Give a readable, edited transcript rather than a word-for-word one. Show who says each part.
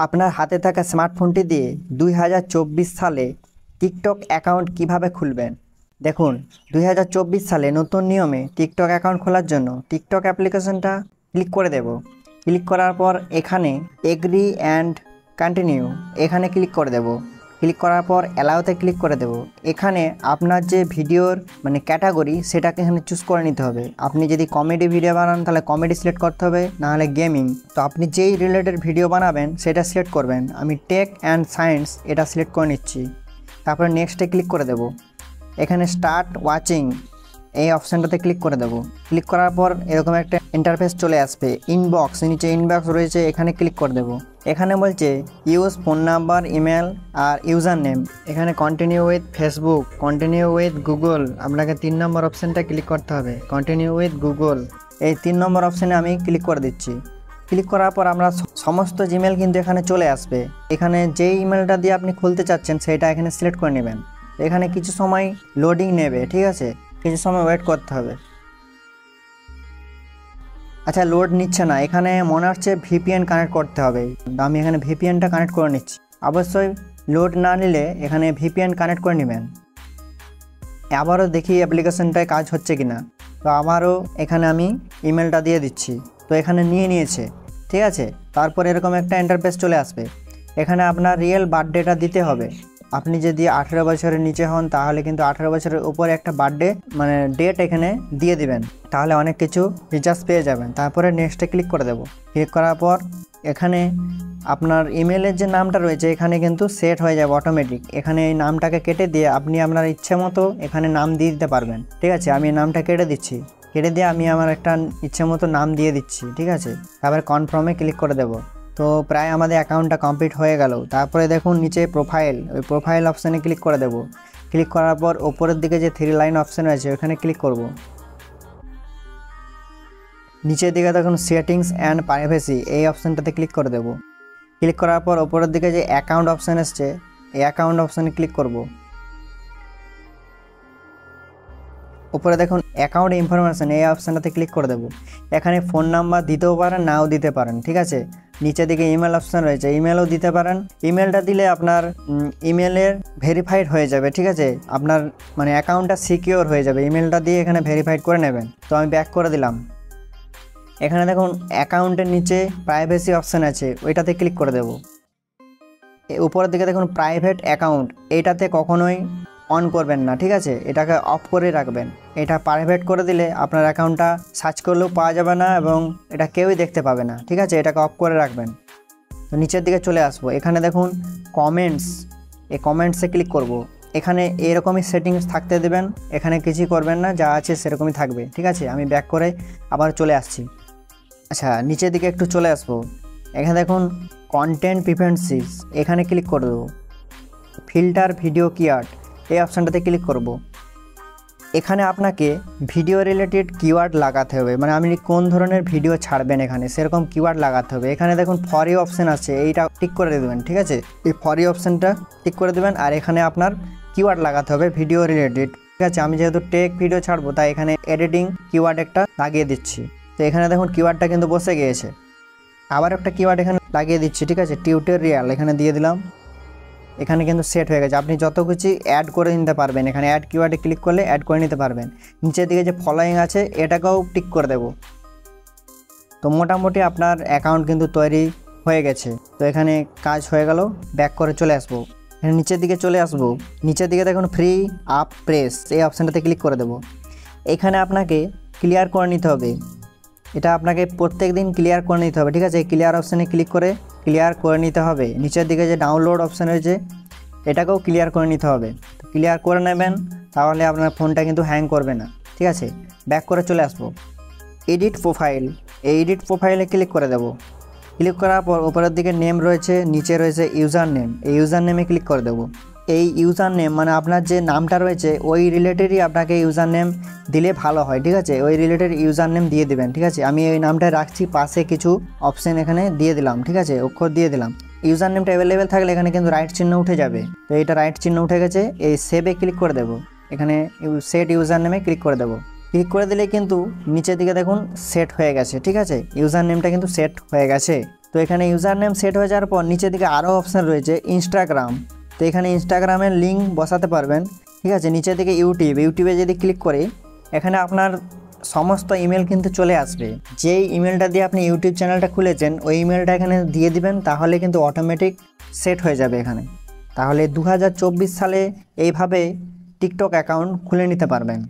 Speaker 1: আপনার হাতে থাকা স্মার্টফোনটি দিয়ে 2024 সালে টিকটক অ্যাকাউন্ট কিভাবে খুলবেন। দেখুন 2024 সালে নতুন নিয়মে টিকটক অ্যাকাউন্ট খোলার জন্য টিকটক অ্যাপ্লিকেশনটা ক্লিক করে দেব। ক্লিক করার পর এখানে এগ্রি অ্যান্ড কন্টিনিউ এখানে ক্লিক করে দেব। ক্লিক করার পর অ্যালাউতে ক্লিক করে দেব। এখানে আপনার যে ভিডিওর ক্যাটাগরি সেটাকে এখানে চুজ করে নিতে হবে। আপনি যদি কমেডি ভিডিও বানান তাহলে কমেডি সিলেক্ট করতে হবে, নাহলে গেমিং। তো আপনি যেই রিলেটেড ভিডিও বানাবেন সেটা সিলেক্ট করবেন। আমি টেক অ্যান্ড সায়েন্স এটা সিলেক্ট করে নিচ্ছি। তারপরে নেক্সটে ক্লিক করে দেব। এখানে স্টার্ট ওয়াচিং এই অপশানটাতে ক্লিক করে দেব। ক্লিক করার পর এরকম একটা ইন্টারফেস চলে আসবে। ইনবক্স, নিচে ইনবক্স রয়েছে, এখানে ক্লিক করে দেব। এখানে বলছে ইউজ ফোন নাম্বার, ইমেল আর ইউজার নেম। এখানে continue with Facebook, continue with Google, আপনাকে 3 নম্বর অপশানটা ক্লিক করতে হবে। কন্টিনিউ উইথ গুগল এই 3 নম্বর অপশানে আমি ক্লিক করে দিচ্ছি। ক্লিক করার পর আমরা সমস্ত জিমেল কিন্তু এখানে চলে আসবে। এখানে যেই ইমেলটা দিয়ে আপনি খুলতে চাচ্ছেন সেটা এখানে সিলেক্ট করে নেবেন। এখানে কিছু সময় লোডিং নেবে, ঠিক আছে, কিছু সময় ওয়েট করতে হবে। আচ্ছা, লোড নিচ্ছে না, এখানে মনে হচ্ছে ভিপিএন কানেক্ট করতে হবে। আমি এখানে ভিপিএনটা কানেক্ট করে নিচ্ছি। অবশ্যই লোড না নিলে এখানে ভিপিএন কানেক্ট করে নেবেন। আবারও দেখি অ্যাপ্লিকেশনটায় কাজ হচ্ছে কিনা। তো আবারও এখানে আমি ইমেলটা দিয়ে দিচ্ছি। তো এখানে নিয়েছে, ঠিক আছে। তারপর এরকম একটা ইন্টারফেস চলে আসবে। এখানে আপনার রিয়েল বার্থডেটা দিতে হবে। আপনি যদি 18 বছরের নিচে হন তাহলে কিন্তু 18 বছরের উপরে একটা বার্থডে ডেট এখানে দিয়ে দিবেন, তাহলে অনেক কিছু রিচার্জ পেয়ে যাবেন। তারপরে নেক্সটে ক্লিক করে দেব। ক্লিক করার পর এখানে আপনার ইমেলের যে নামটা রয়েছে এখানে কিন্তু সেট হয়ে যাবে অটোমেটিক। এখানে এই নামটাকে কেটে দিয়ে আপনি আপনার ইচ্ছে মতো এখানে নাম দিয়ে দিতে পারবেন, ঠিক আছে। আমি নামটা কেটে দিচ্ছি। কেটে দিয়ে আমি আমার একটা ইচ্ছে মতো নাম দিয়ে দিচ্ছি, ঠিক আছে। তারপরে কনফার্মে ক্লিক করে দেব। তো প্রায় আমাদের অ্যাকাউন্টটা কমপ্লিট হয়ে গেল। তারপরে দেখুন নিচে প্রোফাইল, ওই প্রোফাইল অপশানে ক্লিক করে দেব। ক্লিক করার পর ওপরের দিকে যে 3 লাইন অপশান রয়েছে ওখানে ক্লিক করব। নিচের দিকে দেখুন সেটিংস অ্যান্ড প্রাইভেসি এই অপশানটাতে ক্লিক করে দেব। ক্লিক করার পর ওপরের দিকে যে অ্যাকাউন্ট অপশান এসছে এই অ্যাকাউন্ট অপশানে ক্লিক করব। উপরে দেখুন অ্যাকাউন্ট ইনফরমেশন এই অপশানটাতে ক্লিক করে দেব। এখানে ফোন নাম্বার দিতেও পারেন, নাও দিতে পারেন, ঠিক আছে। নিচের দিকে ইমেল অপশান রয়েছে, ইমেলও দিতে পারেন। ইমেলটা দিলে আপনার ইমেলের ভেরিফাইড হয়ে যাবে, ঠিক আছে। আপনার অ্যাকাউন্টটা সিকিওর হয়ে যাবে। ইমেলটা দিয়ে এখানে ভেরিফাইড করে নেবেন। তো আমি ব্যাক করে দিলাম। এখানে দেখুন অ্যাকাউন্টের নিচে প্রাইভেসি অপশান আছে, ওইটাতে ক্লিক করে দেব। উপরের দিকে দেখুন প্রাইভেট অ্যাকাউন্ট, এইটাতে কখনোই অন করবেন না, ঠিক আছে। এটাকে অফ করে রাখবেন। এটা প্রাইভেট করে দিলে আপনার অ্যাকাউন্টটা সার্চ করলেও পাওয়া যাবে না এবং এটা কেউই দেখতে পাবে না, ঠিক আছে। এটাকে অফ করে রাখবেন। তো নিচের দিকে চলে আসবো। এখানে দেখুন কমেন্টস, এই কমেন্টসে ক্লিক করব। এখানে এরকমই সেটিংস থাকতে দেবেন, এখানে কিছুই করবেন না, যা আছে সেরকমই থাকবে, ঠিক আছে। আমি ব্যাক করে আবার চলে আসছি। আচ্ছা, নিচের দিকে একটু চলে আসবো। এখানে দেখুন কন্টেন্ট প্রিফারেন্সেস এখানে ক্লিক করে দেবো। ফিল্টার ভিডিও কিওয়ার্ড এই অপশানটাতে ক্লিক করব। এখানে আপনাকে ভিডিও রিলেটেড কিওয়ার্ড লাগাতে হবে, আপনি কোন ধরনের ভিডিও ছাড়বেন এখানে সেরকম কিওয়ার্ড লাগাতে হবে। এখানে দেখুন ফর ইউ অপশান আছে, এইটা টিক করে দেবেন, ঠিক আছে। এই ফর ইউ অপশানটা টিক করে দেবেন আর এখানে আপনার কিওয়ার্ড লাগাতে হবে ভিডিও রিলেটেড, ঠিক আছে। আমি যেহেতু টেক ভিডিও ছাড়বো তাই এখানে এডিটিং কিওয়ার্ড একটা লাগিয়ে দিচ্ছি। তো এখানে দেখুন কিওয়ার্ডটা কিন্তু বসে গিয়েছে। আবার একটা কিওয়ার্ড এখানে লাগিয়ে দিচ্ছি, ঠিক আছে। টিউটোরিয়াল এখানে দিয়ে দিলাম। এখানে কিন্তু সেট হয়ে গেছে। আপনি যত কিছু অ্যাড করে নিতে পারবেন। এখানে অ্যাড কিওয়ার্ডে ক্লিক করলে অ্যাড করে নিতে পারবেন। নিচের দিকে যে ফলোয়িং আছে এটাকেও টিক করে দেব। তো মোটামুটি আপনার অ্যাকাউন্ট কিন্তু তৈরি হয়ে গেছে। তো এখানে কাজ হয়ে গেল। ব্যাক করে চলে আসবো। এখানে নিচের দিকে চলে আসবো। নিচের দিকে দেখুন ফ্রি আপ প্রেস এই অপশানটাতে ক্লিক করে দেব। এখানে আপনাকে ক্লিয়ার করে নিতে হবে। এটা আপনাকে প্রত্যেক দিন ক্লিয়ার করে নিতে হবে, ঠিক আছে। ক্লিয়ার অপশানে ক্লিক করে ক্লিয়ার করে নিতে হবে। নিচের দিকে যে ডাউনলোড অপশান রয়েছে এটাকেও ক্লিয়ার করে নিতে হবে। ক্লিয়ার করে নেবেন, তাহলে আপনার ফোনটা কিন্তু হ্যাং করবে না, ঠিক আছে। ব্যাক করে চলে আসবো। এডিট প্রোফাইল, এই এডিট প্রোফাইলে ক্লিক করে দেব। ক্লিক করার পর উপরের দিকে নেম রয়েছে, নিচে রয়েছে ইউজার নেম, এই ইউজার নেমে ক্লিক করে দেব। এই ইউজার নেম আপনার যে নামটা রয়েছে ওই রিলেটেডই আপনাকে ইউজার নেম দিলে ভালো হয়, ঠিক আছে। ওই রিলেটেড ইউজার নেম দিয়ে দেবেন, ঠিক আছে। আমি এই নামটা রাখছি, পাশে কিছু অপশান এখানে দিয়ে দিলাম, ঠিক আছে, অক্ষর দিয়ে দিলাম। ইউজার নেমটা অ্যাভেলেবেল থাকলে এখানে কিন্তু রাইট চিহ্ন উঠে যাবে। তো এইটা রাইট চিহ্ন উঠে গেছে। এই সেভে ক্লিক করে দেব। এখানে সেট ইউজার নেমে ক্লিক করে দেব। ক্লিক করে দিলে কিন্তু নিচের দিকে দেখুন সেট হয়ে গেছে, ঠিক আছে। ইউজার নেমটা কিন্তু সেট হয়ে গেছে। তো এখানে ইউজার নেম সেট হয়ে যাওয়ার পর নিচের দিকে আরও অপশান রয়েছে ইনস্টাগ্রাম। তো এখানে ইনস্টাগ্রামের লিঙ্ক বসাতে পারবেন, ঠিক আছে। নিচের দিকে ইউটিউবে যদি ক্লিক করি এখানে আপনার সমস্ত ইমেল কিন্তু চলে আসবে। যেই ইমেলটা দিয়ে আপনি ইউটিউব চ্যানেলটা খুলেছেন ওই ইমেলটা এখানে দিয়ে দিবেন, তাহলে কিন্তু অটোমেটিক সেট হয়ে যাবে এখানে। তাহলে 2024 সালে এইভাবে টিকটক অ্যাকাউন্ট খুলে নিতে পারবেন।